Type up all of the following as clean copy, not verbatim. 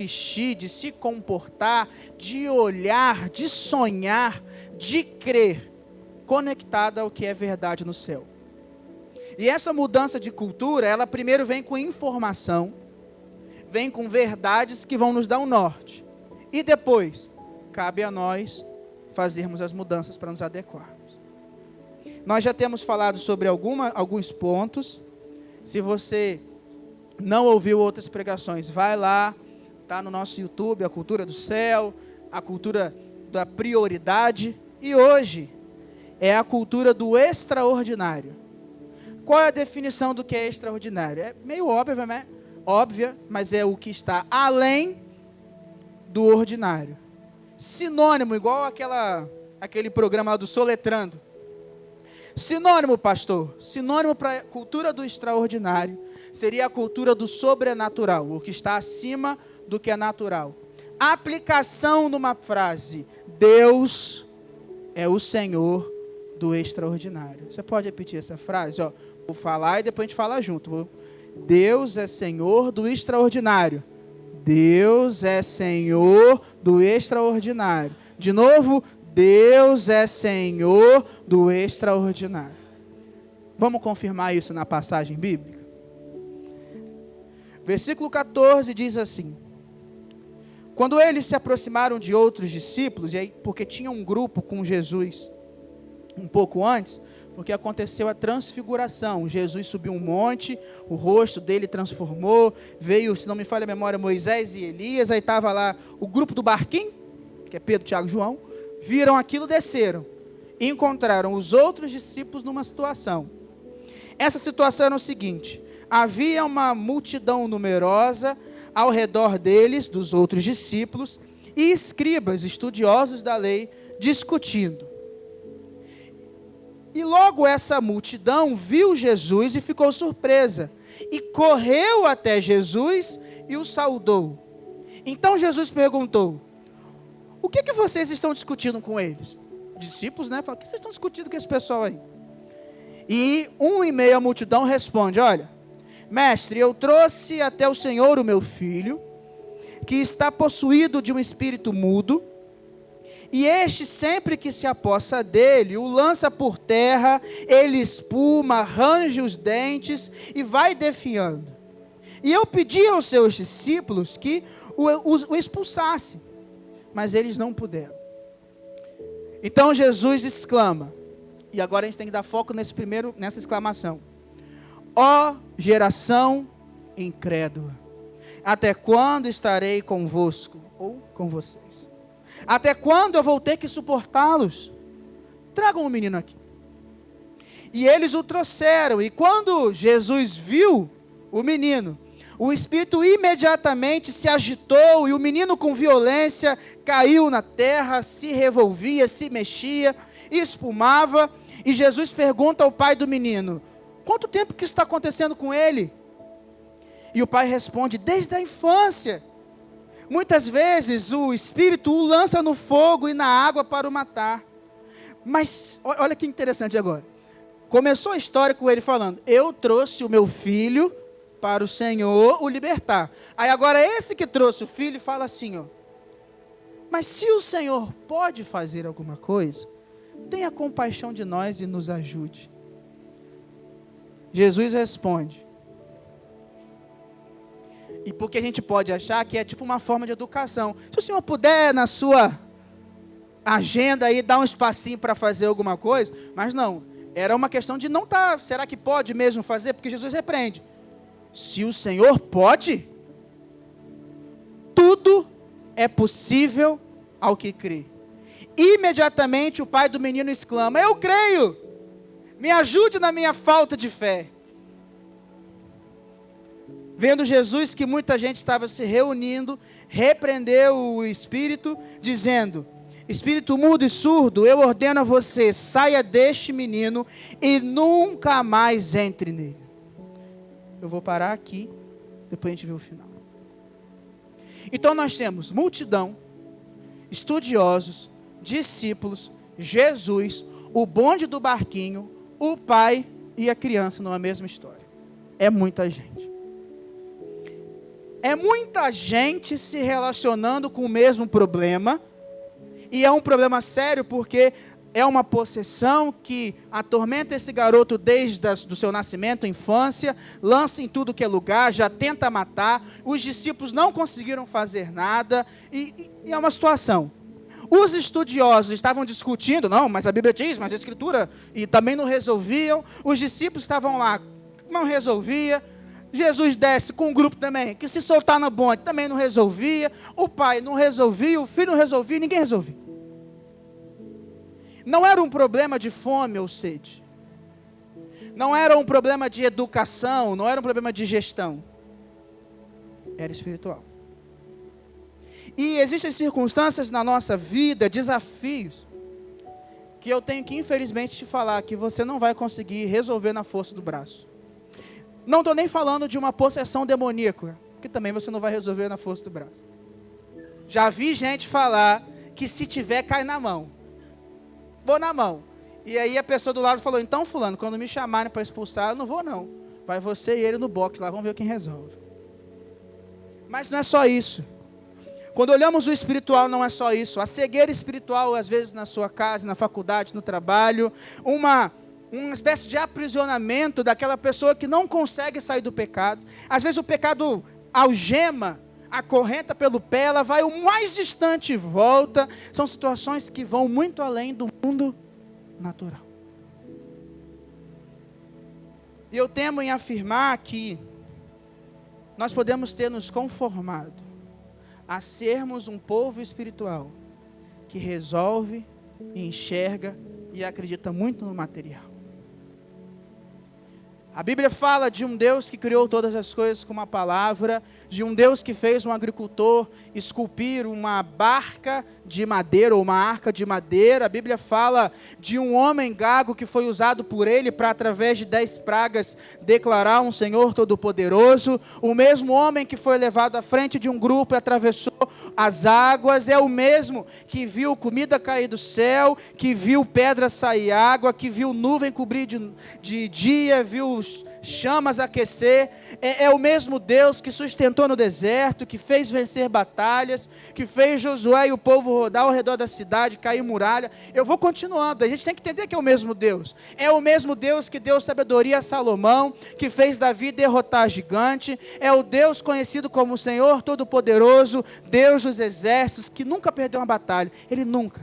vestir, de se comportar, de olhar, de sonhar, de crer, conectada ao que é verdade no céu. E essa mudança de cultura, ela primeiro vem com informação, vem com verdades que vão nos dar um norte. E depois, cabe a nós fazermos as mudanças para nos adequarmos. Nós já temos falado sobre alguns pontos. Se você não ouviu outras pregações, vai lá, está no nosso YouTube, a cultura do céu, a cultura da prioridade. E hoje é a cultura do extraordinário. Qual é a definição do que é extraordinário? É meio óbvia, né? Óbvia, mas é o que está além do ordinário. Sinônimo, igual aquele programa lá do Soletrando. Sinônimo, pastor, sinônimo para a cultura do extraordinário seria a cultura do sobrenatural, o que está acima do que é natural. Aplicação numa frase: Deus é o Senhor do extraordinário. Você pode repetir essa frase? Ó, vou falar e depois a gente fala junto. Deus é Senhor do extraordinário. Deus é Senhor do extraordinário. De novo, Deus é Senhor do extraordinário. Vamos confirmar isso na passagem bíblica? Versículo 14 diz assim: quando eles se aproximaram de outros discípulos, e aí, porque tinha um grupo com Jesus um pouco antes, porque aconteceu a transfiguração. Jesus subiu um monte, o rosto dele transformou, veio, se não me falha a memória, Moisés e Elias, aí estava lá o grupo do barquinho, que é Pedro, Tiago e João, viram aquilo, desceram, e encontraram os outros discípulos numa situação. Essa situação era o seguinte: havia uma multidão numerosa ao redor deles, dos outros discípulos, e escribas, estudiosos da lei, discutindo. E logo essa multidão viu Jesus e ficou surpresa, e correu até Jesus e o saudou. Então Jesus perguntou: o que vocês estão discutindo com eles? Discípulos, né? Falaram: o que vocês estão discutindo com esse pessoal aí? E em meio à multidão responde: olha, mestre, eu trouxe até o Senhor o meu filho, que está possuído de um espírito mudo, e este, sempre que se apossa dele, o lança por terra, ele espuma, arranja os dentes e vai definhando. E eu pedi aos seus discípulos que o expulsassem, mas eles não puderam. Então Jesus exclama, e agora a gente tem que dar foco nessa exclamação: ó geração incrédula, até quando estarei convosco, ou com vocês? Até quando eu vou ter que suportá-los? Tragam o menino aqui. E eles o trouxeram, e quando Jesus viu o menino, o espírito imediatamente se agitou, e o menino com violência caiu na terra, se revolvia, se mexia, espumava, e Jesus pergunta ao pai do menino: quanto tempo que isso está acontecendo com ele? E o pai responde: desde a infância. Muitas vezes o espírito o lança no fogo e na água para o matar. Mas olha que interessante agora. Começou a história com ele falando: eu trouxe o meu filho para o Senhor o libertar. Aí agora esse que trouxe o filho fala assim, ó: mas se o Senhor pode fazer alguma coisa, tenha compaixão de nós e nos ajude. Jesus responde, e porque a gente pode achar que é tipo uma forma de educação: se o senhor puder na sua agenda aí dar um espacinho para fazer alguma coisa, mas não, era uma questão de não estar, será que pode mesmo fazer? Porque Jesus repreende: se o Senhor pode, tudo é possível ao que crê. Imediatamente o pai do menino exclama: eu creio, me ajude na minha falta de fé. Vendo Jesus que muita gente estava se reunindo, repreendeu o espírito, dizendo: espírito mudo e surdo, eu ordeno a você, saia deste menino e nunca mais entre nele. Eu vou parar aqui, depois a gente vê o final. Então nós temos multidão, estudiosos, discípulos, Jesus, o bonde do barquinho, o pai e a criança numa mesma história. É muita gente. É muita gente se relacionando com o mesmo problema, e é um problema sério porque é uma possessão que atormenta esse garoto desde o seu nascimento, infância, lança em tudo que é lugar, já tenta matar. Os discípulos não conseguiram fazer nada, e é uma situação. Os estudiosos estavam discutindo, não, mas a Bíblia diz, mas a Escritura, e também não resolviam. Os discípulos estavam lá, não resolvia. Jesus desce com um grupo também, que se soltar na bonde também não resolvia. O pai não resolvia, o filho não resolvia, ninguém resolvia. Não era um problema de fome ou sede. Não era um problema de educação, não era um problema de gestão. Era espiritual. E existem circunstâncias na nossa vida, desafios, que eu tenho que infelizmente te falar que você não vai conseguir resolver na força do braço. Não estou nem falando de uma possessão demoníaca, que também você não vai resolver na força do braço. Já vi gente falar que se tiver, cai na mão. Vou na mão. E aí a pessoa do lado falou, então fulano, quando me chamarem para expulsar, eu não vou não. Vai você e ele no box lá, vamos ver quem resolve. Mas não é só isso. Quando olhamos o espiritual, não é só isso. A cegueira espiritual, às vezes na sua casa, na faculdade, no trabalho, uma espécie de aprisionamento daquela pessoa que não consegue sair do pecado. Às vezes o pecado algema, acorrenta pelo pé, ela vai o mais distante e volta. São situações que vão muito além do mundo natural. E eu temo em afirmar que nós podemos ter nos conformado a sermos um povo espiritual que resolve, enxerga e acredita muito no material. A Bíblia fala de um Deus que criou todas as coisas com uma palavra, de um Deus que fez um agricultor esculpir uma barca de madeira ou uma arca de madeira. A Bíblia fala de um homem gago que foi usado por ele para, através de 10 pragas, declarar um Senhor Todo-Poderoso. O mesmo homem que foi levado à frente de um grupo e atravessou as águas, é o mesmo que viu comida cair do céu, que viu pedra sair água, que viu nuvem cobrir de dia, viu chamas aquecer. É o mesmo Deus que sustentou no deserto, que fez vencer batalhas, que fez Josué e o povo rodar ao redor da cidade, cair muralha. Eu vou continuando, a gente tem que entender que é o mesmo Deus. É o mesmo Deus que deu sabedoria a Salomão, que fez Davi derrotar gigante. É o Deus conhecido como o Senhor Todo-Poderoso, Deus dos exércitos, que nunca perdeu uma batalha. Ele nunca.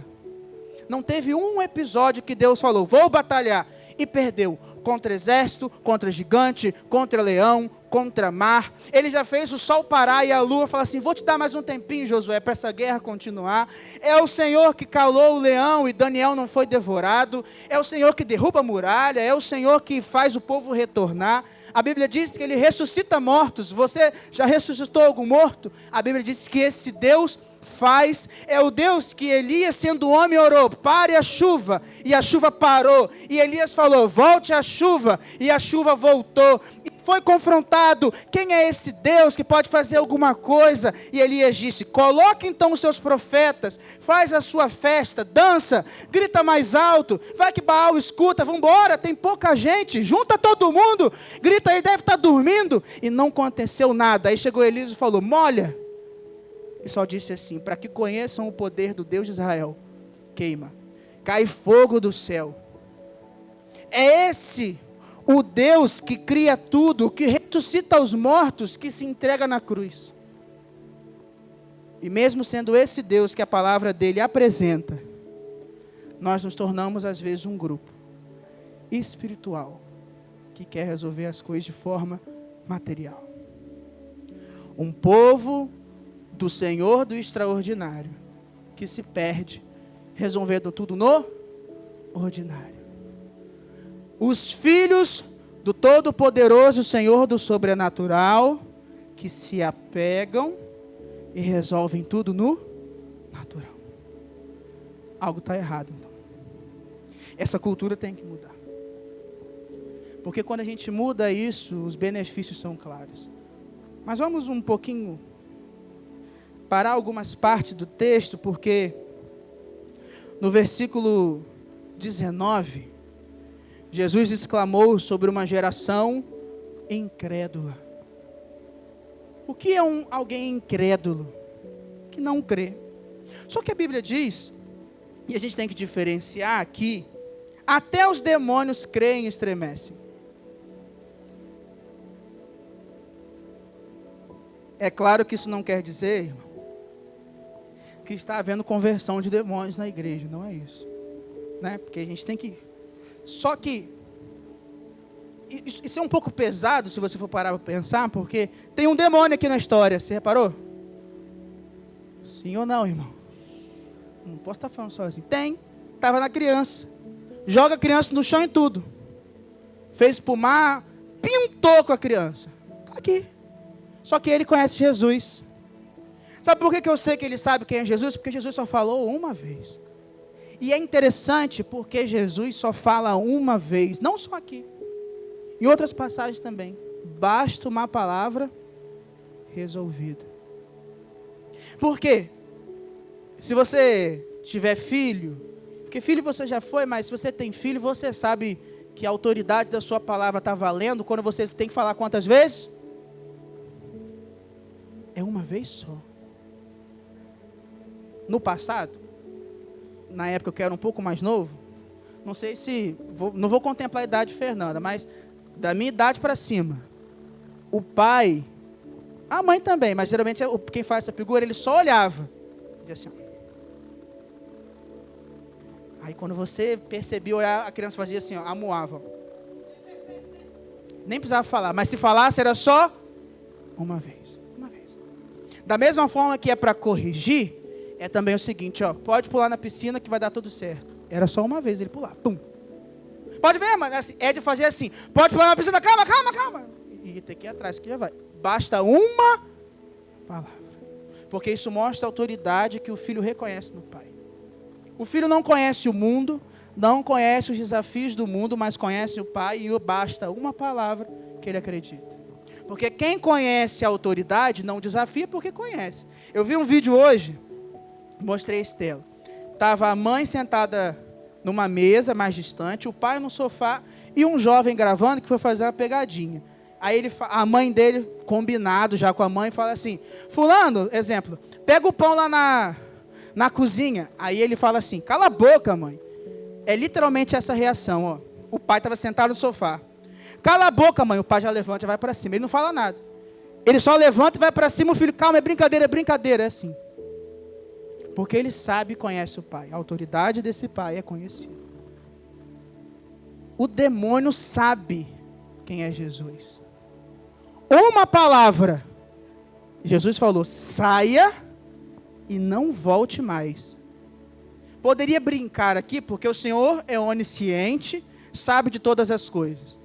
Não teve um episódio que Deus falou, vou batalhar, e perdeu. Contra exército, contra gigante, contra leão, contra mar. Ele já fez o sol parar e a lua falar assim, vou te dar mais um tempinho, Josué, para essa guerra continuar. É o Senhor que calou o leão e Daniel não foi devorado. É o Senhor que derruba a muralha. É o Senhor que faz o povo retornar. A Bíblia diz que Ele ressuscita mortos. Você já ressuscitou algum morto? A Bíblia diz que esse Deus faz. É o Deus que Elias, sendo homem, orou, pare a chuva, e a chuva parou, e Elias falou, volte a chuva, e a chuva voltou, e foi confrontado, quem é esse Deus que pode fazer alguma coisa? E Elias disse, coloque então os seus profetas, faz a sua festa, dança, grita mais alto, vai que Baal escuta, vamos embora, tem pouca gente, junta todo mundo, grita, ele deve estar dormindo, e não aconteceu nada. Aí chegou Elias e falou, molha, e só disse assim, para que conheçam o poder do Deus de Israel, queima, cai fogo do céu. É esse o Deus que cria tudo, que ressuscita os mortos, que se entrega na cruz. E mesmo sendo esse Deus que a palavra dele apresenta, nós nos tornamos às vezes um grupo espiritual, que quer resolver as coisas de forma material. Um povo do Senhor do extraordinário, que se perde, resolvendo tudo no ordinário. Os filhos do Todo-Poderoso Senhor do sobrenatural, que se apegam e resolvem tudo no natural. Algo está errado, então. Essa cultura tem que mudar. Porque quando a gente muda isso, os benefícios são claros. Mas vamos um pouquinho parar algumas partes do texto, porque no versículo 19, Jesus exclamou sobre uma geração incrédula. O que é alguém incrédulo? Que não crê. Só que a Bíblia diz, e a gente tem que diferenciar aqui, até os demônios creem e estremecem. É claro que isso não quer dizer, irmão, que está havendo conversão de demônios na igreja, não é isso, né? Porque a gente tem que... Só que, isso é um pouco pesado, se você for parar para pensar, porque tem um demônio aqui na história, você reparou? Sim ou não, irmão? Não posso estar falando sozinho. Tem, estava na criança, joga a criança no chão e tudo, fez espumar, pintou com a criança, está aqui. Só que ele conhece Jesus. Sabe por que eu sei que ele sabe quem é Jesus? Porque Jesus só falou uma vez. E é interessante porque Jesus só fala uma vez, não só aqui, em outras passagens também. Basta uma palavra resolvida. Por quê? Se você tiver filho, porque filho você já foi, mas se você tem filho, você sabe que a autoridade da sua palavra está valendo quando você tem que falar quantas vezes? É uma vez só. No passado, na época que eu era um pouco mais novo, não sei se, não vou contemplar a idade de Fernanda, mas da minha idade para cima, o pai, a mãe também, mas geralmente quem faz essa figura, ele só olhava, dizia assim, ó. Aí quando você percebia olhar, a criança fazia assim, ó, amuava. Nem precisava falar, mas se falasse era só uma vez. Da mesma forma que é para corrigir, é também o seguinte, ó, pode pular na piscina que vai dar tudo certo. Era só uma vez ele pular, pum. Pode mesmo, assim, é de fazer assim, pode pular na piscina, calma. E tem que ir atrás, que já vai. Basta uma palavra. Porque isso mostra a autoridade que o filho reconhece no pai. O filho não conhece o mundo, não conhece os desafios do mundo, mas conhece o pai e basta uma palavra que ele acredita. Porque quem conhece a autoridade não desafia porque conhece. Eu vi um vídeo hoje, mostrei a Estela. Estava a mãe sentada numa mesa mais distante, o pai no sofá e um jovem gravando que foi fazer uma pegadinha. Aí a mãe dele, combinado já com a mãe, fala assim, fulano, exemplo, pega o pão lá na cozinha. Aí ele fala assim, cala a boca, mãe. É literalmente essa reação, ó. O pai estava sentado no sofá. Cala a boca, mãe. O pai já levanta e vai para cima. Ele não fala nada. Ele só levanta e vai para cima. O filho, calma, é brincadeira. É assim. Porque ele sabe e conhece o pai. A autoridade desse pai é conhecida. O demônio sabe quem é Jesus. Uma palavra. Jesus falou, saia e não volte mais. Poderia brincar aqui, porque o Senhor é onisciente, sabe de todas as coisas.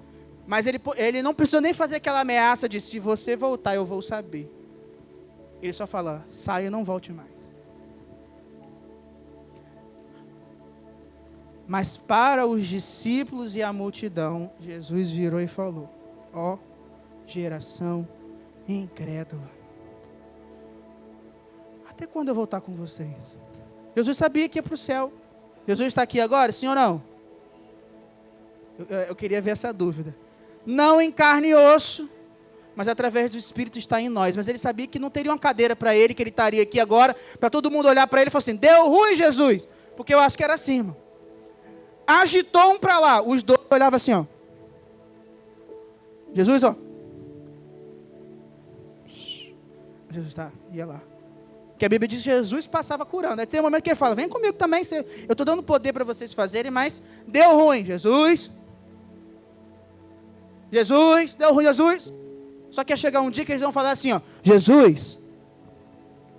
Mas ele não precisa nem fazer aquela ameaça de se você voltar, eu vou saber. Ele só fala, saia e não volte mais. Mas para os discípulos e a multidão, Jesus virou e falou, ó geração incrédula. Até quando eu voltar com vocês? Jesus sabia que ia para o céu. Jesus está aqui agora, sim ou não? Eu queria ver essa dúvida. Não em carne e osso, mas através do Espírito está em nós. Mas ele sabia que não teria uma cadeira para ele, que ele estaria aqui agora, para todo mundo olhar para ele e falar assim, deu ruim, Jesus. Porque eu acho que era assim, irmão. Agitou um para lá, os dois olhavam assim, ó. Jesus, ó. Jesus ia lá. Que a Bíblia diz que Jesus passava curando. Aí tem um momento que ele fala, vem comigo também, eu estou dando poder para vocês fazerem, mas deu ruim, Jesus, deu ruim, Jesus. Só que ia chegar um dia que eles vão falar assim, ó, Jesus,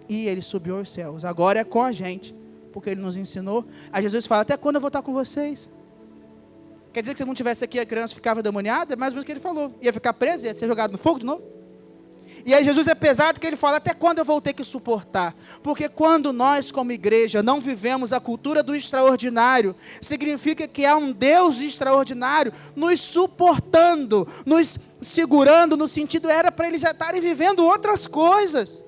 e ele subiu aos céus, agora é com a gente, porque ele nos ensinou. Aí Jesus fala, até quando eu vou estar com vocês? Quer dizer que se não tivesse aqui a criança ficava demoniada? É mais ou menos o que ele falou, ia ficar preso, ia ser jogado no fogo de novo. E aí Jesus é pesado que ele fala, até quando eu vou ter que suportar? Porque quando nós como igreja não vivemos a cultura do extraordinário, significa que há um Deus extraordinário nos suportando, nos segurando, no sentido, era para eles já estarem vivendo outras coisas.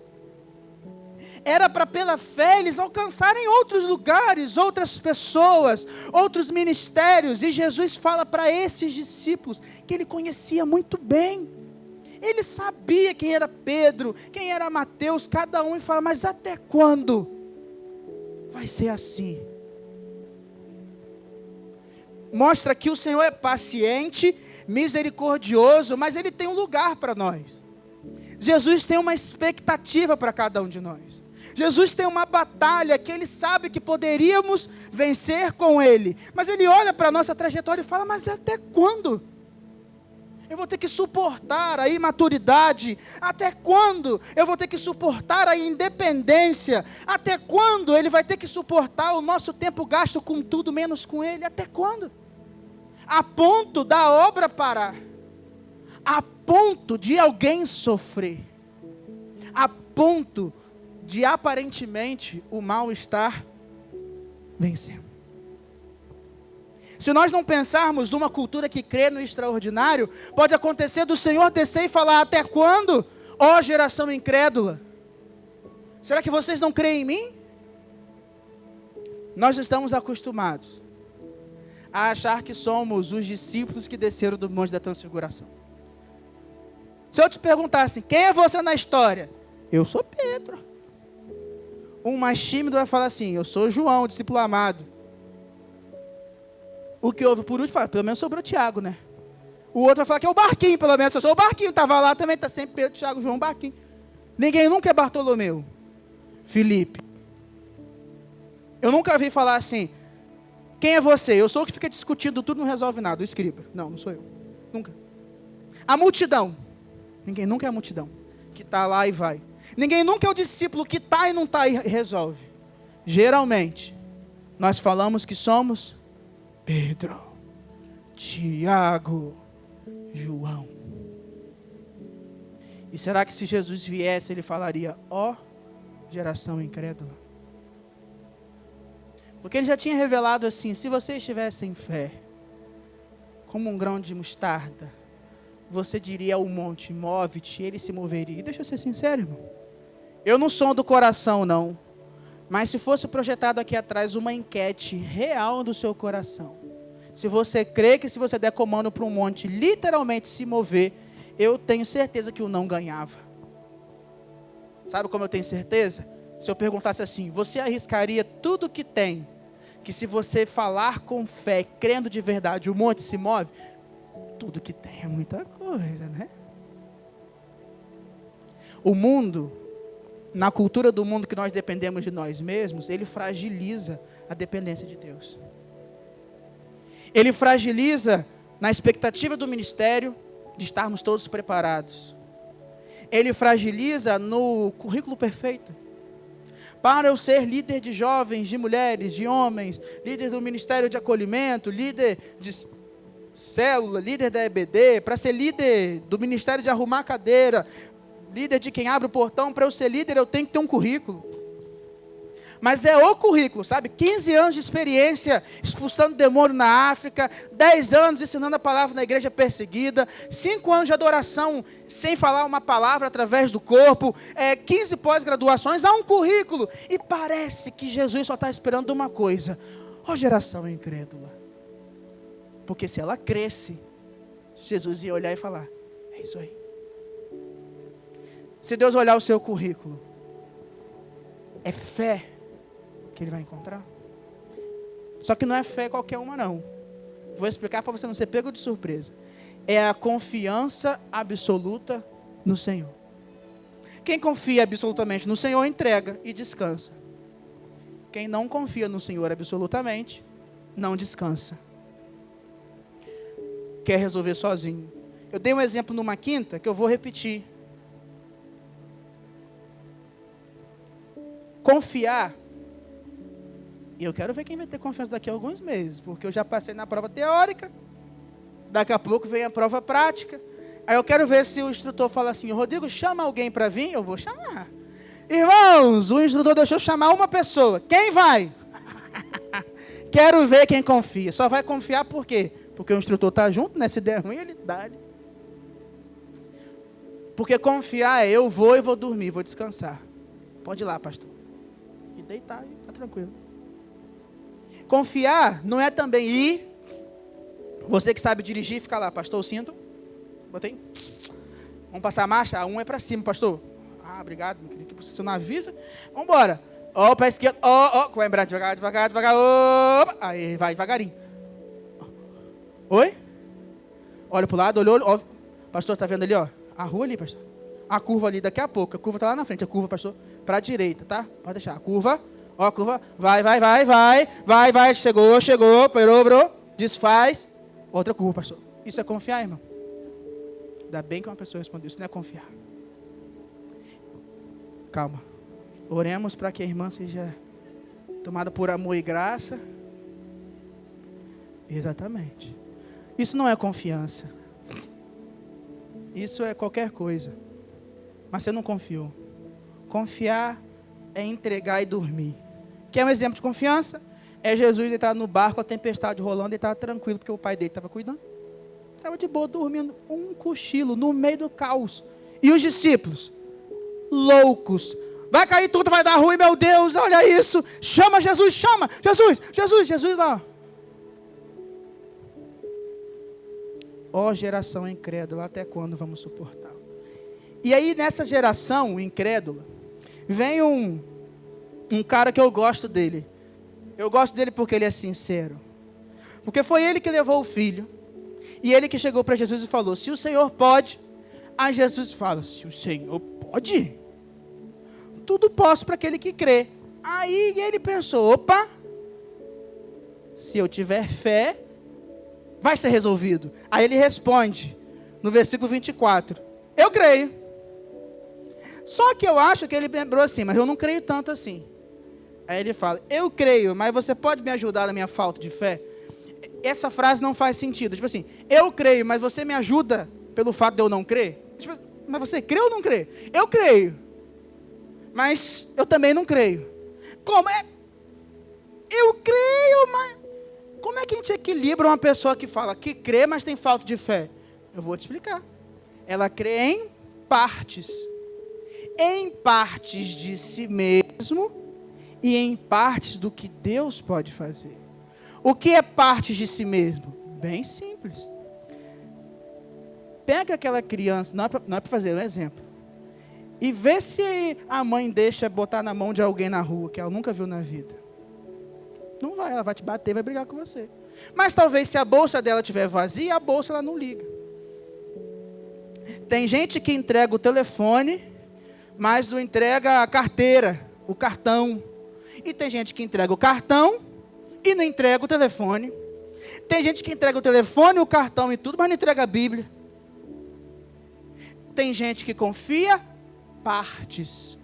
Era para pela fé eles alcançarem outros lugares, outras pessoas, outros ministérios. E Jesus fala para esses discípulos que ele conhecia muito bem. Ele sabia quem era Pedro, quem era Mateus, cada um, e fala, mas até quando vai ser assim? Mostra que o Senhor é paciente, misericordioso, mas Ele tem um lugar para nós. Jesus tem uma expectativa para cada um de nós. Jesus tem uma batalha que Ele sabe que poderíamos vencer com Ele. Mas Ele olha para a nossa trajetória e fala, mas até quando? Eu vou ter que suportar a imaturidade? Até quando eu vou ter que suportar a independência? Até quando Ele vai ter que suportar o nosso tempo gasto com tudo menos com Ele? Até quando? A ponto da obra parar. A ponto de alguém sofrer. A ponto de aparentemente o mal estar vencendo. Se nós não pensarmos numa cultura que crê no extraordinário, pode acontecer do Senhor descer e falar, até quando, ó geração incrédula? Será que vocês não creem em mim? Nós estamos acostumados a achar que somos os discípulos que desceram do Monte da Transfiguração. Se eu te perguntasse, quem é você na história? Eu sou Pedro. Um mais tímido vai falar assim, eu sou João, o discípulo amado. O que houve por último, fala, pelo menos sobrou Tiago, né? O outro vai falar que é o Barquinho, pelo menos, eu sou o Barquinho, estava lá também, está sempre Pedro, Tiago, João, Barquinho. Ninguém nunca é Bartolomeu, Felipe. Eu nunca vi falar assim, quem é você? Eu sou o que fica discutindo tudo, não resolve nada, o escriba. Não, não sou eu, nunca. A multidão, ninguém nunca é a multidão, que está lá e vai. Ninguém nunca é o discípulo que está e não está e resolve. Geralmente, nós falamos que somos Pedro, Tiago, João. E será que se Jesus viesse, Ele falaria, ó geração incrédula? Porque Ele já tinha revelado assim, se vocês tivessem fé, como um grão de mostarda, você diria ao monte, move-te, ele se moveria. E deixa eu ser sincero, irmão. Eu não sou do coração, não. Mas se fosse projetado aqui atrás uma enquete real do seu coração, se você crê que se você der comando para um monte literalmente se mover, eu tenho certeza que o não ganhava. Sabe como eu tenho certeza? Se eu perguntasse assim, você arriscaria tudo que tem, que se você falar com fé, crendo de verdade, o monte se move? Tudo que tem é muita coisa, né? O mundo, na cultura do mundo que nós dependemos de nós mesmos, ele fragiliza a dependência de Deus. Ele fragiliza na expectativa do ministério de estarmos todos preparados. Ele fragiliza no currículo perfeito. Para eu ser líder de jovens, de mulheres, de homens, líder do ministério de acolhimento, líder de célula, líder da EBD, para ser líder do ministério de arrumar cadeira, líder de quem abre o portão, para eu ser líder eu tenho que ter um currículo. Mas é o currículo, sabe? 15 anos de experiência expulsando demônio na África, 10 anos ensinando a palavra na igreja perseguida, 5 anos de adoração sem falar uma palavra através do corpo, 15 pós-graduações, há um currículo. E parece que Jesus só está esperando uma coisa, ó geração incrédula. Porque se ela cresce, Jesus ia olhar e falar, é isso aí. Se Deus olhar o seu currículo, é fé que Ele vai encontrar. Só que não é fé qualquer uma não. Vou explicar para você não ser pego de surpresa. É a confiança absoluta no Senhor. Quem confia absolutamente no Senhor, entrega e descansa. Quem não confia no Senhor absolutamente, não descansa. Quer resolver sozinho. Eu dei um exemplo numa quinta que eu vou repetir. Confiar, e eu quero ver quem vai ter confiança daqui a alguns meses, porque eu já passei na prova teórica, daqui a pouco vem a prova prática, aí eu quero ver se o instrutor fala assim, Rodrigo, chama alguém para vir, eu vou chamar. Irmãos, o instrutor deixou chamar uma pessoa, quem vai? Quero ver quem confia, só vai confiar por quê? Porque o instrutor está junto, né? Se der ruim, ele dá. Porque confiar é eu vou e vou dormir, vou descansar. Pode ir lá, pastor. E deitar, e está tranquilo. Confiar não é também ir, você que sabe dirigir, fica lá, pastor, o cinto, botei, Vamos passar a marcha? A 1 é para cima, pastor. Ah, obrigado, meu querido, que você não avisa. Vamos embora. Ó, para a esquerda. Ó, vai embora devagar, devagar, devagar. Opa. Aí, vai devagarinho. Oi? Olha para o lado, olhou. Ó. Pastor, está vendo ali, ó? A rua ali, pastor. A curva ali, daqui a pouco. A curva está lá na frente. A curva, pastor, para a direita, tá? Pode deixar. A curva. Ó, a curva. Vai. Chegou. Parou. Desfaz. Outra curva, pastor. Isso é confiar, irmão? Ainda bem que uma pessoa respondeu. Isso não é confiar. Calma. Oremos para que a irmã seja tomada por amor e graça. Exatamente. Isso não é confiança. Isso é qualquer coisa. Mas você não confiou. Confiar é entregar e dormir. Quer um exemplo de confiança? É Jesus, ele estava no barco, a tempestade rolando, ele estava tranquilo, porque o pai dele estava cuidando. Estava de boa, dormindo, um cochilo, no meio do caos. E os discípulos? Loucos. Vai cair tudo, vai dar ruim, meu Deus, olha isso. Chama Jesus, chama. Jesus lá. Ó geração incrédula, até quando vamos suportar? E aí, nessa geração incrédula, vem um cara que eu gosto dele. Eu gosto dele porque ele é sincero. Porque foi ele que levou o filho. E ele que chegou para Jesus e falou, se o Senhor pode. Aí Jesus fala, se o Senhor pode, tudo posso para aquele que crê. Aí ele pensou, opa, se eu tiver fé, vai ser resolvido. Aí ele responde, no versículo 24, eu creio. Só que eu acho que ele lembrou assim, mas eu não creio tanto assim. Aí ele fala, eu creio, mas você pode me ajudar na minha falta de fé? Essa frase não faz sentido. Tipo assim, eu creio, mas você me ajuda pelo fato de eu não crer? Tipo, mas você crê ou não crê? Eu creio, mas eu também não creio. Como é? Eu creio, mas... Como é que a gente equilibra uma pessoa que fala que crê, mas tem falta de fé? Eu vou te explicar. Ela crê em partes. Em partes de si mesmo e em partes do que Deus pode fazer. O que é partes de si mesmo? Bem simples. Pega aquela criança, não é para fazer um exemplo, e vê se a mãe deixa botar na mão de alguém na rua, que ela nunca viu na vida. Não vai, ela vai te bater, vai brigar com você. Mas talvez se a bolsa dela estiver vazia, a bolsa ela não liga. Tem gente que entrega o telefone, mas não entrega a carteira, o cartão. E tem gente que entrega o cartão e não entrega o telefone. Tem gente que entrega o telefone, o cartão e tudo, mas não entrega a Bíblia. Tem gente que confia partes.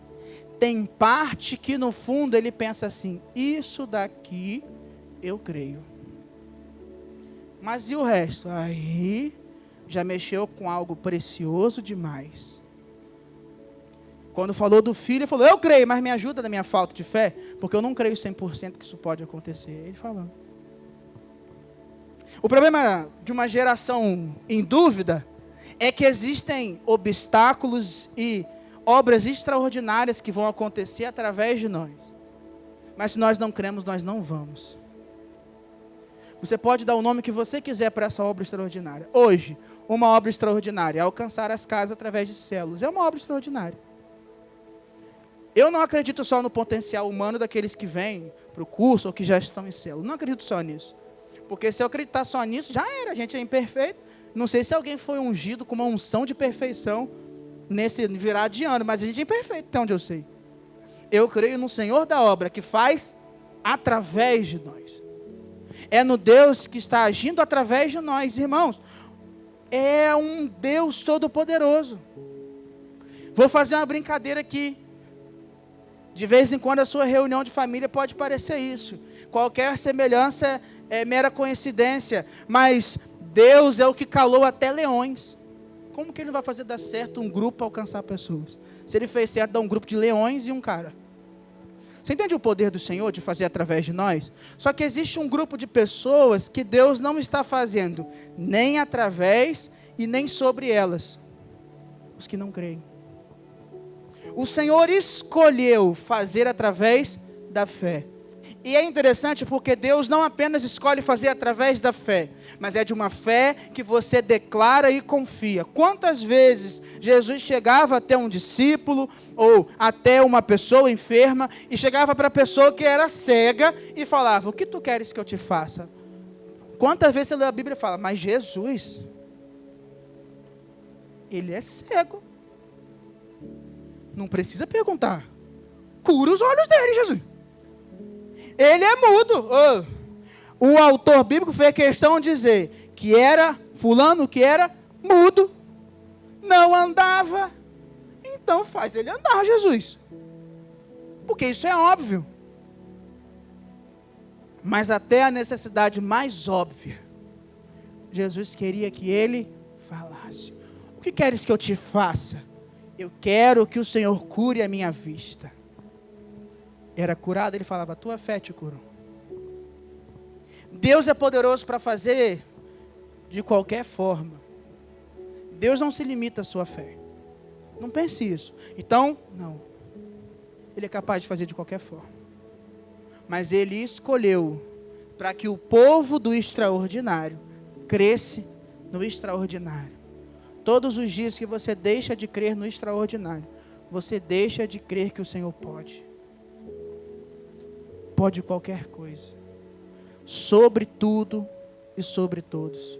Tem parte que no fundo ele pensa assim, isso daqui eu creio. Mas e o resto? Aí já mexeu com algo precioso demais. Quando falou do filho, ele falou, eu creio, mas me ajuda na minha falta de fé, porque eu não creio 100% que isso pode acontecer. Ele falando. O problema de uma geração em dúvida é que existem obstáculos e obras extraordinárias que vão acontecer através de nós. Mas se nós não cremos, nós não vamos. Você pode dar o nome que você quiser para essa obra extraordinária. Hoje, uma obra extraordinária é alcançar as casas através de células. É uma obra extraordinária. Eu não acredito só no potencial humano daqueles que vêm para o curso ou que já estão em célula. Não acredito só nisso. Porque se eu acreditar só nisso, já era. A gente é imperfeito. Não sei se alguém foi ungido com uma unção de perfeição nesse virar de ano, mas a gente é imperfeito, até onde eu sei. Eu creio no Senhor da obra, que faz através de nós. É no Deus que está agindo através de nós, irmãos. É um Deus todo-poderoso. Vou fazer uma brincadeira aqui. De vez em quando a sua reunião de família pode parecer isso. Qualquer semelhança é mera coincidência, mas Deus é o que calou até leões. Como que ele vai fazer dar certo um grupo alcançar pessoas? Se ele fez certo, dar um grupo de leões e um cara. Você entende o poder do Senhor de fazer através de nós? Só que existe um grupo de pessoas que Deus não está fazendo nem através e nem sobre elas. Os que não creem. O Senhor escolheu fazer através da fé. E é interessante porque Deus não apenas escolhe fazer através da fé, mas é de uma fé que você declara e confia. Quantas vezes Jesus chegava até um discípulo ou até uma pessoa enferma e chegava para a pessoa que era cega e falava: o que tu queres que eu te faça? Quantas vezes você lê a Bíblia e fala: mas Jesus, ele é cego. Não precisa perguntar. Cura os olhos dele, Jesus. Ele é mudo. O autor bíblico fez questão de dizer que era fulano, que era mudo, não andava. Então faz ele andar, Jesus. Porque isso é óbvio. Mas até a necessidade mais óbvia, Jesus queria que ele falasse: o que queres que eu te faça? Eu quero que o Senhor cure a minha vista. Era curado, ele falava: tua fé te curou. Deus é poderoso para fazer de qualquer forma. Deus não se limita à sua fé. Não pense isso. Então, não. Ele é capaz de fazer de qualquer forma. Mas ele escolheu para que o povo do extraordinário cresce no extraordinário. Todos os dias que você deixa de crer no extraordinário, você deixa de crer que o Senhor pode. Pode qualquer coisa. Sobre tudo e sobre todos.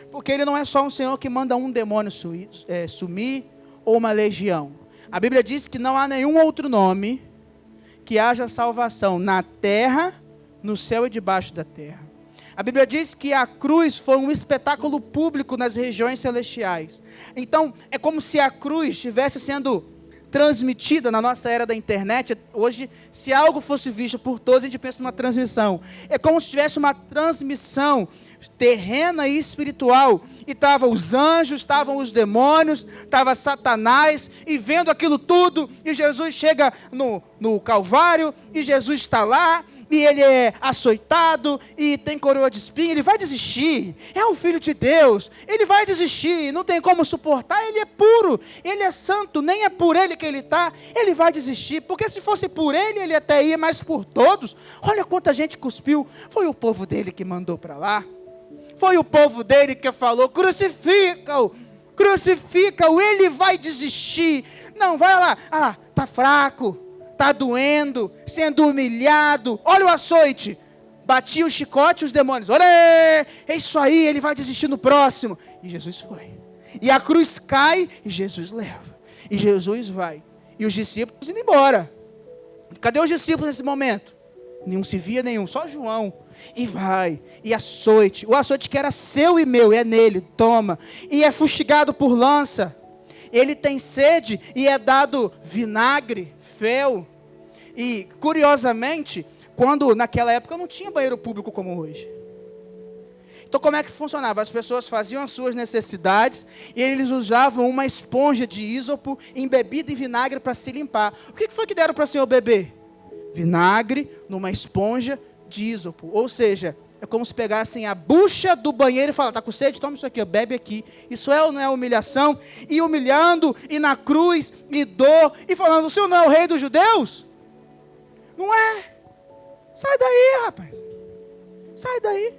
Porque ele não é só um Senhor que manda um demônio sumir ou uma legião. A Bíblia diz que não há nenhum outro nome que haja salvação na terra, no céu e debaixo da terra. A Bíblia diz que a cruz foi um espetáculo público nas regiões celestiais. Então, é como se a cruz estivesse sendo transmitida na nossa era da internet. Hoje, se algo fosse visto por todos, a gente pensa numa transmissão. É como se tivesse uma transmissão terrena e espiritual. E estavam os anjos, estavam os demônios, estava Satanás, e vendo aquilo tudo, e Jesus chega no Calvário, e Jesus está lá, e ele é açoitado, e tem coroa de espinho. Ele vai desistir, é o Filho de Deus, ele vai desistir, não tem como suportar, ele é puro, ele é santo, nem é por ele que ele está, ele vai desistir, porque se fosse por ele até ia, mas por todos, olha quanta gente cuspiu, foi o povo dele que mandou para lá, foi o povo dele que falou: crucifica-o, crucifica-o, ele vai desistir, não, vai lá, está fraco, está doendo, sendo humilhado, olha o açoite, batia o chicote e os demônios: olha, é isso aí, ele vai desistir no próximo. E Jesus foi, e a cruz cai, e Jesus leva, e Jesus vai, e os discípulos indo embora. Cadê os discípulos nesse momento? Não se via nenhum, só João. E vai, e açoite, o açoite que era seu e meu, é nele, toma, e é fustigado por lança. Ele tem sede e é dado vinagre, fel. E curiosamente, quando naquela época não tinha banheiro público como hoje. Então como é que funcionava? As pessoas faziam as suas necessidades e eles usavam uma esponja de ísopo embebida em vinagre para se limpar. O que foi que deram para o Senhor beber? Vinagre numa esponja de ísopo. Ou seja, é como se pegassem a bucha do banheiro e falassem: está com sede? Toma isso aqui, bebe aqui. Isso é ou não é humilhação? E humilhando, e na cruz, e dor, e falando: o Senhor não é o rei dos judeus? Não é? Sai daí, rapaz. Sai daí.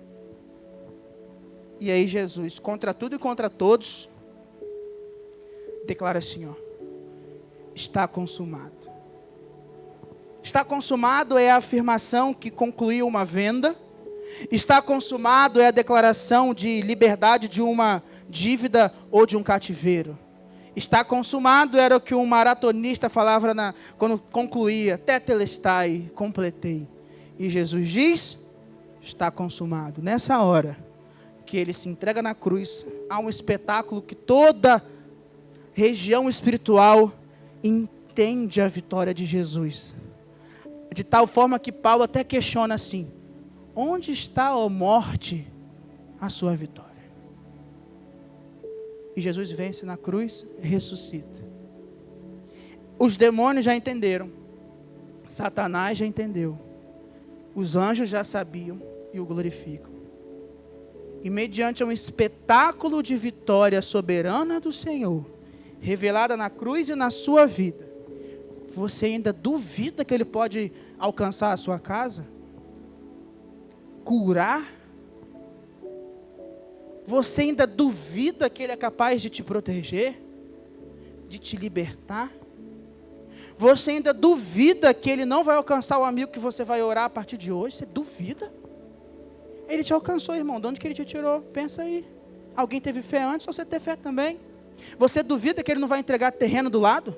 E aí Jesus, contra tudo e contra todos, declara assim: está consumado. Está consumado é a afirmação que concluiu uma venda. Está consumado é a declaração de liberdade de uma dívida ou de um cativeiro. Está consumado era o que um maratonista falava quando concluía: tetelestai, completei. E Jesus diz: está consumado. Nessa hora que ele se entrega na cruz, há um espetáculo que toda região espiritual entende a vitória de Jesus. De tal forma que Paulo até questiona assim: onde está, ó morte, a sua vitória? E Jesus vence na cruz e ressuscita. Os demônios já entenderam. Satanás já entendeu. Os anjos já sabiam e o glorificam. E mediante um espetáculo de vitória soberana do Senhor, revelada na cruz e na sua vida, você ainda duvida que ele pode alcançar a sua casa? curar? Você ainda duvida que Ele é capaz de te proteger? De te libertar? Você ainda duvida que Ele não vai alcançar o amigo que você vai orar a partir de hoje? Você duvida? Ele te alcançou, irmão. De onde que Ele te tirou? Pensa aí. Alguém teve fé antes, ou você ter fé também? Você duvida que Ele não vai entregar terreno do lado?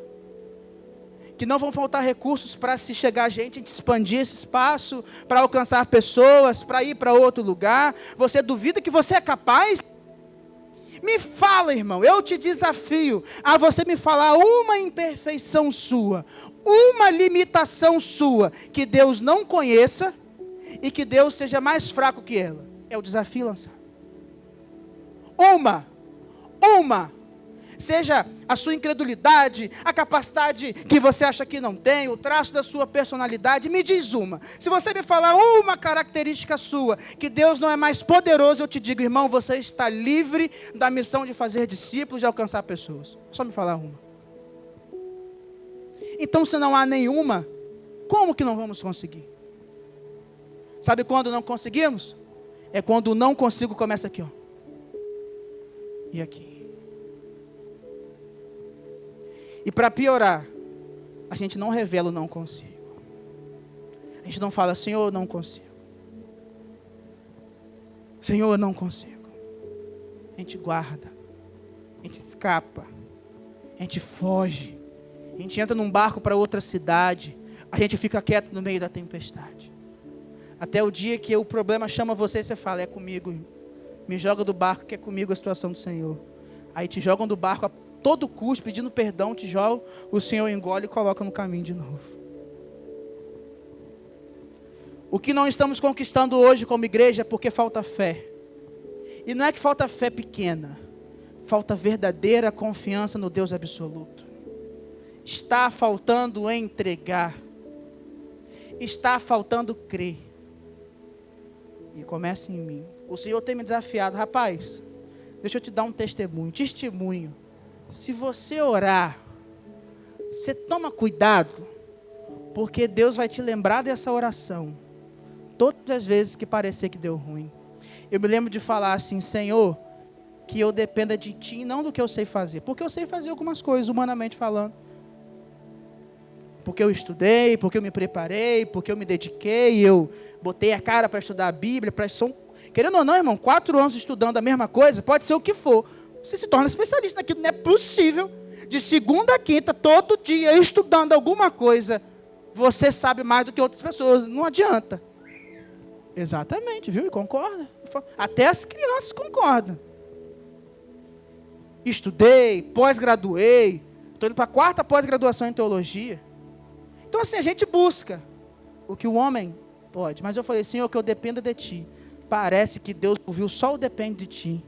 Que não vão faltar recursos para se chegar gente, a gente expandir esse espaço, para alcançar pessoas, para ir para outro lugar? Você duvida que você é capaz? Me fala, irmão, eu te desafio a você me falar uma imperfeição sua, uma limitação sua, que Deus não conheça e que Deus seja mais fraco que ela. É o desafio lançado. Uma. Seja a sua incredulidade, a capacidade que você acha que não tem, o traço da sua personalidade, me diz uma. Se você me falar uma característica sua, que Deus não é mais poderoso, eu te digo, irmão, você está livre da missão de fazer discípulos, de alcançar pessoas. Só me falar uma. Então, se não há nenhuma, como que não vamos conseguir? Sabe quando não conseguimos? É quando o não consigo começa aqui, ó. E aqui. E para piorar, a gente não revela o não consigo. A gente não fala, Senhor, não consigo. Senhor, não consigo. A gente guarda. A gente escapa. A gente foge. A gente entra num barco para outra cidade. A gente fica quieto no meio da tempestade. Até o dia que o problema chama você e você fala, é comigo. Me joga do barco que é comigo a situação do Senhor. Aí te jogam do barco a todo custo, pedindo perdão, te joga, o Senhor engole e coloca no caminho de novo. O que não estamos conquistando hoje como igreja é porque falta fé. E não é que falta fé pequena, falta verdadeira confiança no Deus absoluto. Está faltando entregar. Está faltando crer. E começa em mim. O Senhor tem me desafiado, rapaz, deixa eu te dar um testemunho. Se você orar, você toma cuidado, porque Deus vai te lembrar dessa oração, todas as vezes que parecer que deu ruim. Eu me lembro de falar assim, Senhor, que eu dependa de Ti, e não do que eu sei fazer, porque eu sei fazer algumas coisas, humanamente falando. Porque eu estudei, porque eu me preparei, porque eu me dediquei, eu botei a cara para estudar a Bíblia, querendo ou não, irmão, 4 anos estudando a mesma coisa, pode ser o que for. Você se torna especialista naquilo. Não é possível, de segunda a quinta, todo dia, estudando alguma coisa, você sabe mais do que outras pessoas. Não adianta. Exatamente, viu? E concorda. Até as crianças concordam. Estudei, pós-graduei, estou indo para a 4ª pós-graduação em teologia. Então assim, a gente busca o que o homem pode. Mas eu falei, Senhor, que eu dependa de Ti. Parece que Deus ouviu só o depende de Ti.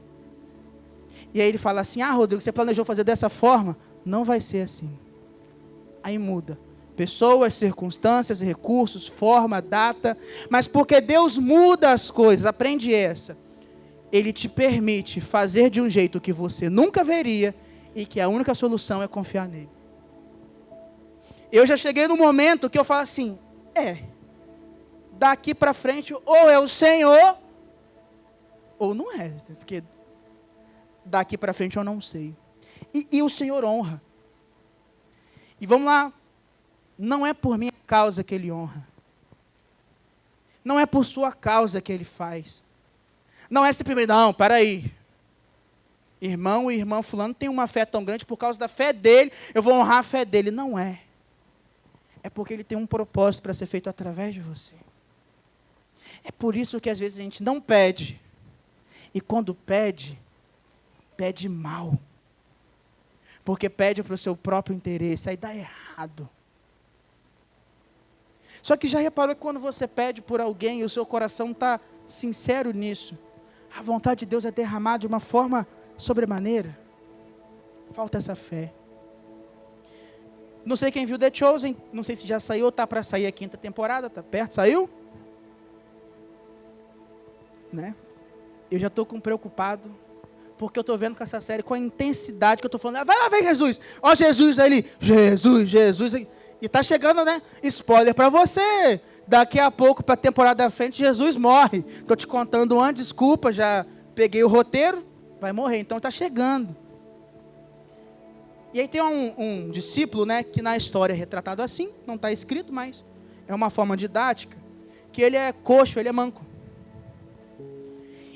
E aí ele fala assim, Rodrigo, você planejou fazer dessa forma? Não vai ser assim. Aí muda. Pessoas, circunstâncias, recursos, forma, data. Mas porque Deus muda as coisas, aprende essa. Ele te permite fazer de um jeito que você nunca veria e que a única solução é confiar nele. Eu já cheguei no momento que eu falo assim, daqui para frente ou é o Senhor ou não é, porque daqui para frente eu não sei. E o Senhor honra. E vamos lá, não é por minha causa que Ele honra. Não é por sua causa que Ele faz. Não é simplesmente, não, peraí. Irmão e irmã fulano tem uma fé tão grande, por causa da fé dele, eu vou honrar a fé dele. Não é. É porque Ele tem um propósito para ser feito através de você. É por isso que às vezes a gente não pede. E quando pede mal. Porque pede para o seu próprio interesse, aí dá errado. Só que já reparou que quando você pede por alguém e o seu coração está sincero nisso, a vontade de Deus é derramada de uma forma sobremaneira? Falta essa fé. Não sei quem viu The Chosen, não sei se já saiu ou está para sair a 5ª temporada, está perto, saiu? Né? Eu já estou preocupado, porque eu estou vendo com essa série, com a intensidade que eu estou falando, vai lá, vem Jesus, ó Jesus ali, Jesus, e está chegando, né, spoiler para você, Daqui a pouco, para a temporada da frente, Jesus morre. Estou te contando antes, desculpa, já peguei o roteiro, vai morrer, então está chegando. E aí tem um discípulo, né, que na história é retratado assim, não está escrito, mas é uma forma didática, que ele é coxo, ele é manco.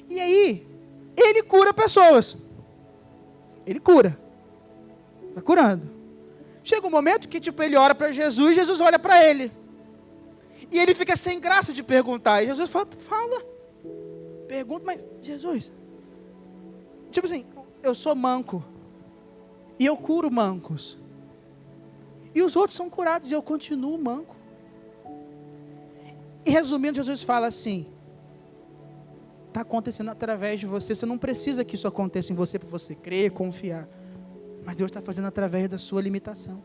E aí, ele cura pessoas. Ele cura. Está curando. Chega um momento que tipo, ele ora para Jesus, Jesus olha para ele. E ele fica sem graça de perguntar. E Jesus fala, pergunta, mas Jesus, tipo assim, eu sou manco. E eu curo mancos. E os outros são curados e eu continuo manco. E resumindo, Jesus fala assim, está acontecendo através de você. Você não precisa que isso aconteça em você para você crer, confiar. Mas Deus está fazendo através da sua limitação.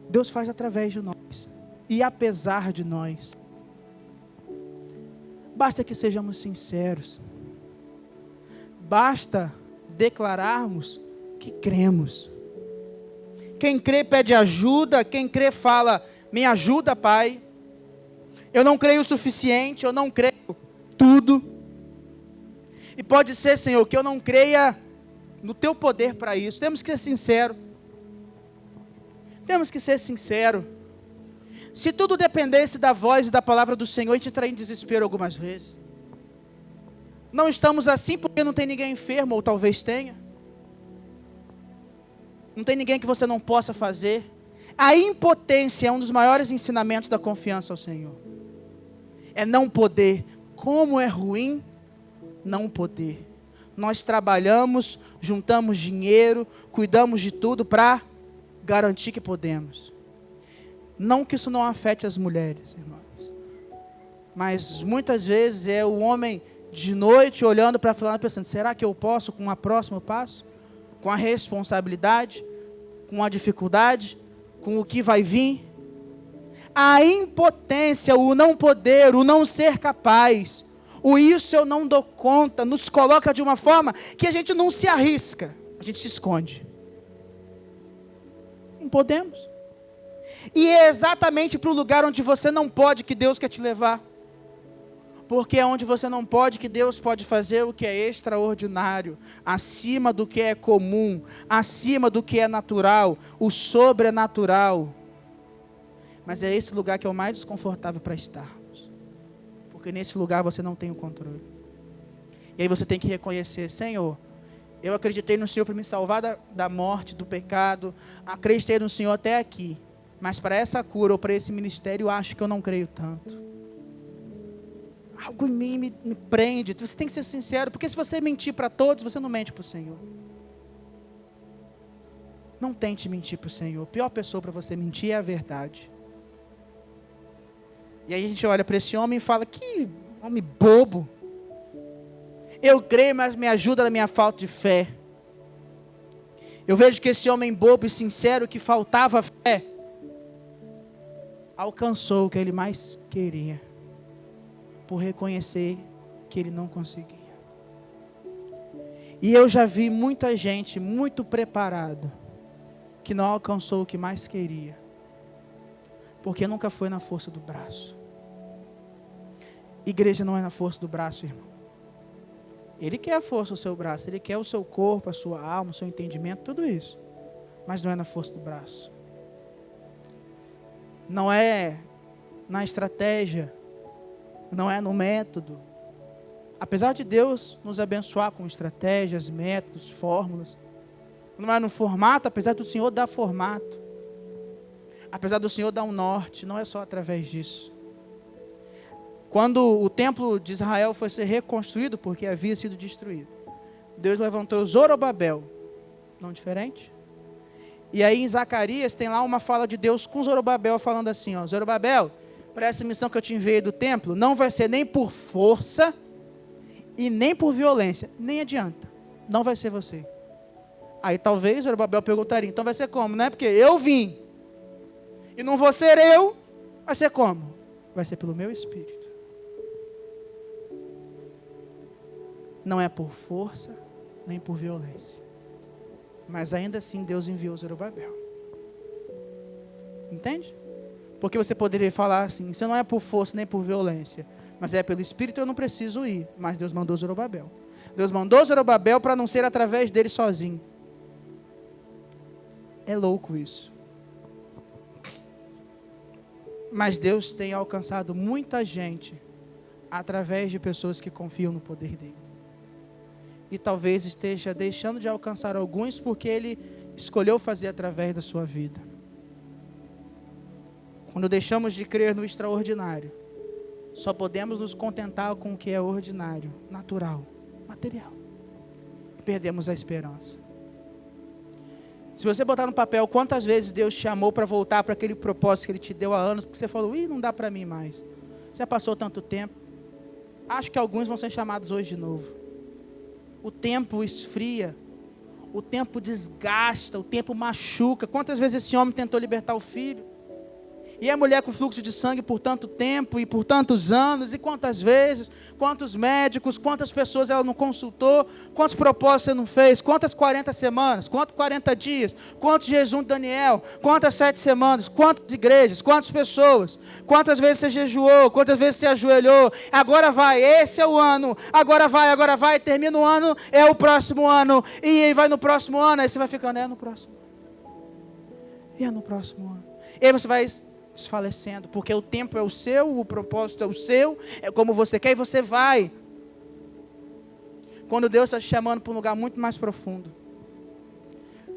Deus faz através de nós. E apesar de nós. Basta que sejamos sinceros. Basta declararmos que cremos. Quem crê pede ajuda. Quem crê fala, me ajuda, Pai. Eu não creio o suficiente. Eu não creio tudo. E pode ser, Senhor, que eu não creia no Teu poder para isso. Temos que ser sinceros. Temos que ser sinceros. Se tudo dependesse da voz e da palavra do Senhor, a gente entraria em desespero algumas vezes. Não estamos assim porque não tem ninguém enfermo, ou talvez tenha. Não tem ninguém que você não possa fazer. A impotência é um dos maiores ensinamentos da confiança ao Senhor. É não poder. Como é ruim não poder. Nós trabalhamos, juntamos dinheiro, cuidamos de tudo para garantir que podemos. Não que isso não afete as mulheres, irmãos. Mas muitas vezes é o homem de noite olhando para fulano pensando, será que eu posso com o próximo passo? Com a responsabilidade? Com a dificuldade? Com o que vai vir? A impotência, o não poder, o não ser capaz, o isso eu não dou conta, nos coloca de uma forma que a gente não se arrisca, a gente se esconde. Não podemos. E é exatamente para o lugar onde você não pode que Deus quer te levar. Porque é onde você não pode que Deus pode fazer o que é extraordinário, acima do que é comum, acima do que é natural, o sobrenatural. Mas é esse lugar que é o mais desconfortável para estarmos. Porque nesse lugar você não tem o controle. E aí você tem que reconhecer, Senhor, eu acreditei no Senhor para me salvar da morte, do pecado, acreditei no Senhor até aqui. Mas para essa cura ou para esse ministério, eu acho que eu não creio tanto. Algo em mim me prende. Você tem que ser sincero, porque se você mentir para todos, você não mente para o Senhor. Não tente mentir para o Senhor. A pior pessoa para você mentir é a verdade. E aí a gente olha para esse homem e fala, que homem bobo. Eu creio, mas me ajuda na minha falta de fé. Eu vejo que esse homem bobo e sincero, que faltava fé, alcançou o que ele mais queria, por reconhecer que ele não conseguia. E eu já vi muita gente muito preparada, que não alcançou o que mais queria, porque nunca foi na força do braço. Igreja não é na força do braço, irmão. Ele quer a força do seu braço, ele quer o seu corpo, a sua alma, o seu entendimento, tudo isso. Mas não é na força do braço. Não é na estratégia, não é no método. Apesar de Deus nos abençoar com estratégias, métodos, fórmulas, não é no formato, apesar do Senhor dar formato. Apesar do Senhor dar um norte, não é só através disso. Quando o templo de Israel foi ser reconstruído, porque havia sido destruído, Deus levantou Zorobabel, não diferente? E aí em Zacarias tem lá uma fala de Deus com Zorobabel, falando assim, ó, Zorobabel, para essa missão que eu te enviei do templo, não vai ser nem por força e nem por violência, nem adianta, não vai ser você. Aí talvez Zorobabel perguntaria, então vai ser como, né? Porque eu vim, e não vou ser eu, vai ser como? Vai ser pelo meu Espírito. Não é por força, nem por violência. Mas ainda assim Deus enviou Zorobabel. Entende? Porque você poderia falar assim, isso não é por força nem por violência, mas é pelo Espírito, eu não preciso ir. Mas Deus mandou Zorobabel. Deus mandou Zorobabel para não ser através dele sozinho. É louco isso. Mas Deus tem alcançado muita gente através de pessoas que confiam no poder dele. E talvez esteja deixando de alcançar alguns porque ele escolheu fazer através da sua vida. Quando deixamos de crer no extraordinário, só podemos nos contentar com o que é ordinário, natural, material. Perdemos a esperança. Se você botar no papel quantas vezes Deus te chamou para voltar para aquele propósito que Ele te deu há anos, porque você falou, não dá para mim mais. Já passou tanto tempo. Acho que alguns vão ser chamados hoje de novo. O tempo esfria, o tempo desgasta, o tempo machuca. Quantas vezes esse homem tentou libertar o filho? E a mulher com fluxo de sangue por tanto tempo e por tantos anos, e quantas vezes, quantos médicos, quantas pessoas ela não consultou, quantos propósitos você não fez, quantas 40 semanas, quantos 40 dias, quantos jejum de Daniel, quantas 7 semanas, quantas igrejas, quantas pessoas, quantas vezes você jejuou, quantas vezes você ajoelhou, agora vai, esse é o ano, agora vai, termina o ano, é o próximo ano, e aí vai no próximo ano, aí você vai ficando, é no próximo ano, é no próximo ano, e aí você vai desfalecendo, porque o tempo é o seu, o propósito é o seu, é como você quer e você vai. Quando Deus está te chamando para um lugar muito mais profundo,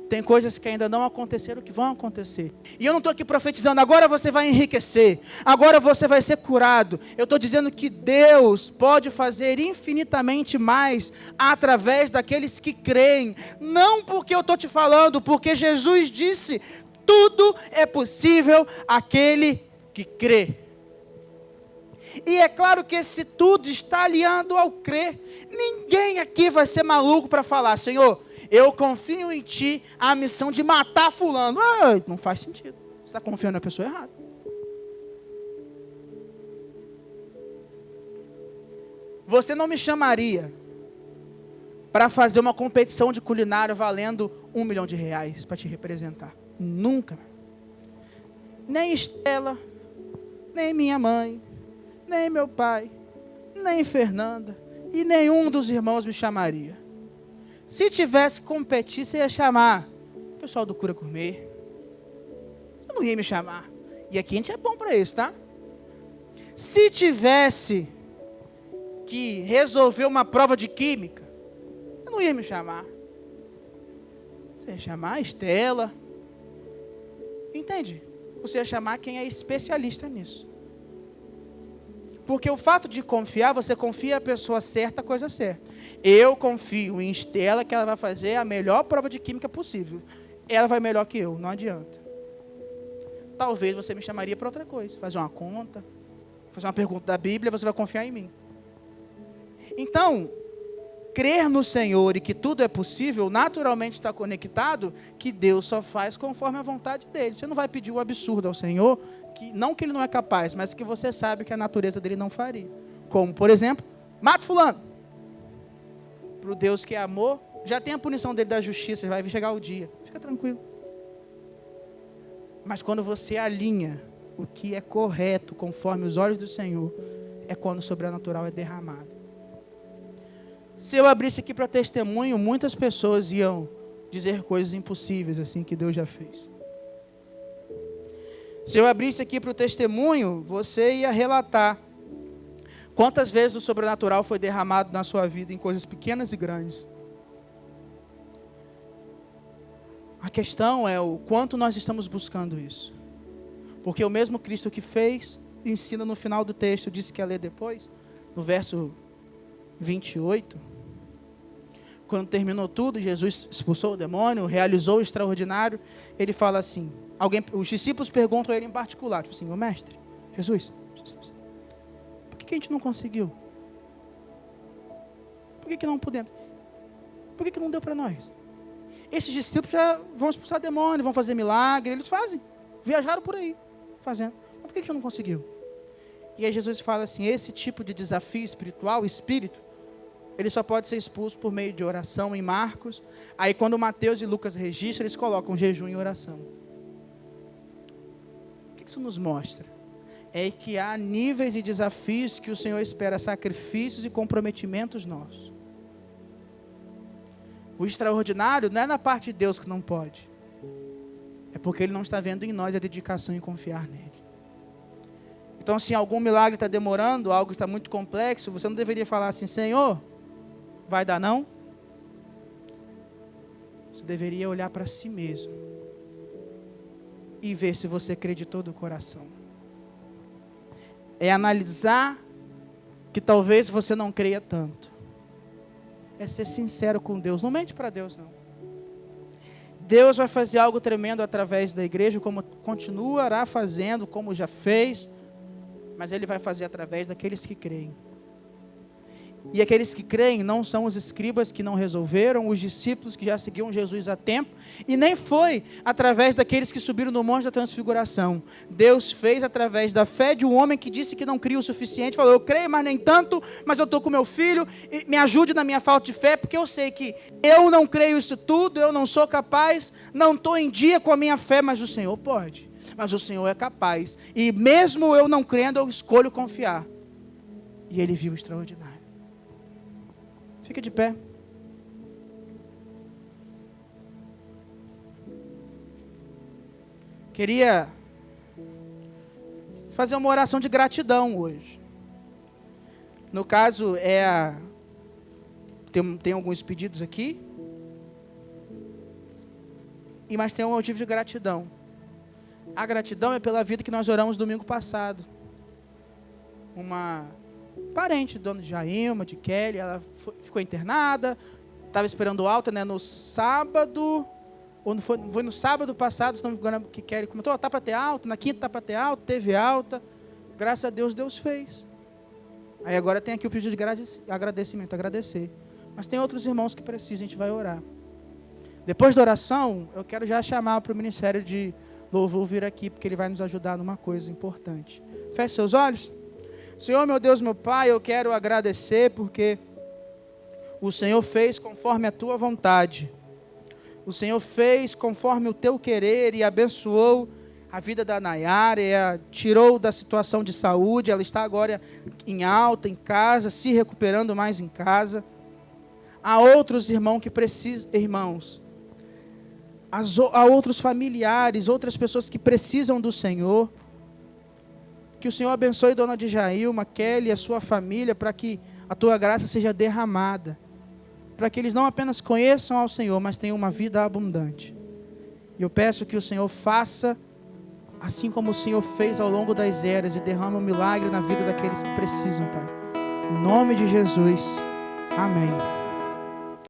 tem coisas que ainda não aconteceram que vão acontecer. E eu não estou aqui profetizando, agora você vai enriquecer, agora você vai ser curado. Eu estou dizendo que Deus pode fazer infinitamente mais através daqueles que creem. Não porque eu estou te falando, porque Jesus disse, tudo é possível àquele que crê. E é claro que esse tudo está aliado ao crer. Ninguém aqui vai ser maluco para falar, Senhor, eu confio em Ti a missão de matar fulano. Não faz sentido. Você está confiando na pessoa errada. Você não me chamaria para fazer uma competição de culinária valendo R$1 milhão para te representar. Nunca. Nem Estela, nem minha mãe, nem meu pai, nem Fernanda e nenhum dos irmãos me chamaria. Se tivesse que competir, você ia chamar o pessoal do Cura Gourmet. Você não ia me chamar. E aqui a gente é bom para isso, tá? Se tivesse que resolver uma prova de química, você não ia me chamar. Você ia chamar a Estela. Entende? Você ia chamar quem é especialista nisso. Porque o fato de confiar, você confia a pessoa certa, a coisa certa. Eu confio em Estela que ela vai fazer a melhor prova de química possível. Ela vai melhor que eu, não adianta. Talvez você me chamaria para outra coisa. Fazer uma conta, fazer uma pergunta da Bíblia, você vai confiar em mim. Então, crer no Senhor e que tudo é possível, naturalmente está conectado que Deus só faz conforme a vontade dele. Você não vai pedir o absurdo ao Senhor, que, não que ele não é capaz, mas que você sabe que a natureza dele não faria. Como, por exemplo, mata fulano. Para o Deus que é amor, já tem a punição dele da justiça, vai chegar o dia. Fica tranquilo. Mas quando você alinha o que é correto, conforme os olhos do Senhor, é quando o sobrenatural é derramado. Se eu abrisse aqui para testemunho, muitas pessoas iam dizer coisas impossíveis, assim, que Deus já fez. Se eu abrisse aqui para o testemunho, você ia relatar quantas vezes o sobrenatural foi derramado na sua vida em coisas pequenas e grandes. A questão é o quanto nós estamos buscando isso. Porque o mesmo Cristo que fez, ensina no final do texto, disse que ia ler depois, no verso 28, quando terminou tudo, Jesus expulsou o demônio, realizou o extraordinário, ele fala assim, os discípulos perguntam a ele em particular, tipo assim, ô mestre, Jesus, por que a gente não conseguiu? Por que não pudemos? Por que não deu para nós? Esses discípulos já vão expulsar demônio, vão fazer milagre, eles fazem, viajaram por aí, fazendo, mas por que a gente não conseguiu? E aí Jesus fala assim, esse tipo de desafio espiritual, espírito, ele só pode ser expulso por meio de oração em Marcos. Aí quando Mateus e Lucas registram, eles colocam jejum e oração. O que que isso nos mostra? É que há níveis e desafios que o Senhor espera sacrifícios e comprometimentos nossos. O extraordinário não é na parte de Deus que não pode. É porque Ele não está vendo em nós a dedicação em confiar nele. Então, se algum milagre está demorando, algo está muito complexo, você não deveria falar assim, Senhor, vai dar não? Você deveria olhar para si mesmo e ver se você crê de todo o coração. É analisar que talvez você não creia tanto. É ser sincero com Deus. Não mente para Deus, não. Deus vai fazer algo tremendo através da igreja, como continuará fazendo, como já fez. Mas Ele vai fazer através daqueles que creem. E aqueles que creem não são os escribas que não resolveram, os discípulos que já seguiam Jesus há tempo, e nem foi através daqueles que subiram no monte da transfiguração. Deus fez através da fé de um homem que disse que não cria o suficiente, falou, eu creio, mas nem tanto, mas eu estou com meu filho, e me ajude na minha falta de fé, porque eu sei que eu não creio isso tudo, eu não sou capaz, não estou em dia com a minha fé, mas o Senhor pode, mas o Senhor é capaz, e mesmo eu não crendo, eu escolho confiar. E ele viu o extraordinário. Fica de pé. Queria fazer uma oração de gratidão hoje. No caso, tem alguns pedidos aqui. Mas tem um motivo de gratidão. A gratidão é pela vida que nós oramos domingo passado. Uma parente do dono de Jailma, de Kelly, ela ficou internada, estava esperando alta, né, no sábado, ou não foi no sábado passado, se não me engano, que Kelly comentou, está para ter alta, na quinta está para ter alta, teve alta, graças a Deus, Deus fez. Aí agora tem aqui o pedido de agradecimento, agradecer. Mas tem outros irmãos que precisam, a gente vai orar. Depois da oração, eu quero já chamar para o Ministério de Louvor vir aqui, porque ele vai nos ajudar numa coisa importante. Feche seus olhos. Senhor, meu Deus, meu Pai, eu quero agradecer porque o Senhor fez conforme a Tua vontade. O Senhor fez conforme o Teu querer e abençoou a vida da Nayara, e a tirou da situação de saúde, ela está agora em alta, em casa, se recuperando mais em casa. Há outros irmãos que precisam, há outros familiares, outras pessoas que precisam do Senhor. Que o Senhor abençoe Dona de Jailma, Kelly e a sua família, para que a Tua graça seja derramada. Para que eles não apenas conheçam ao Senhor, mas tenham uma vida abundante. E eu peço que o Senhor faça, assim como o Senhor fez ao longo das eras, e derrame um milagre na vida daqueles que precisam, Pai. Em nome de Jesus. Amém.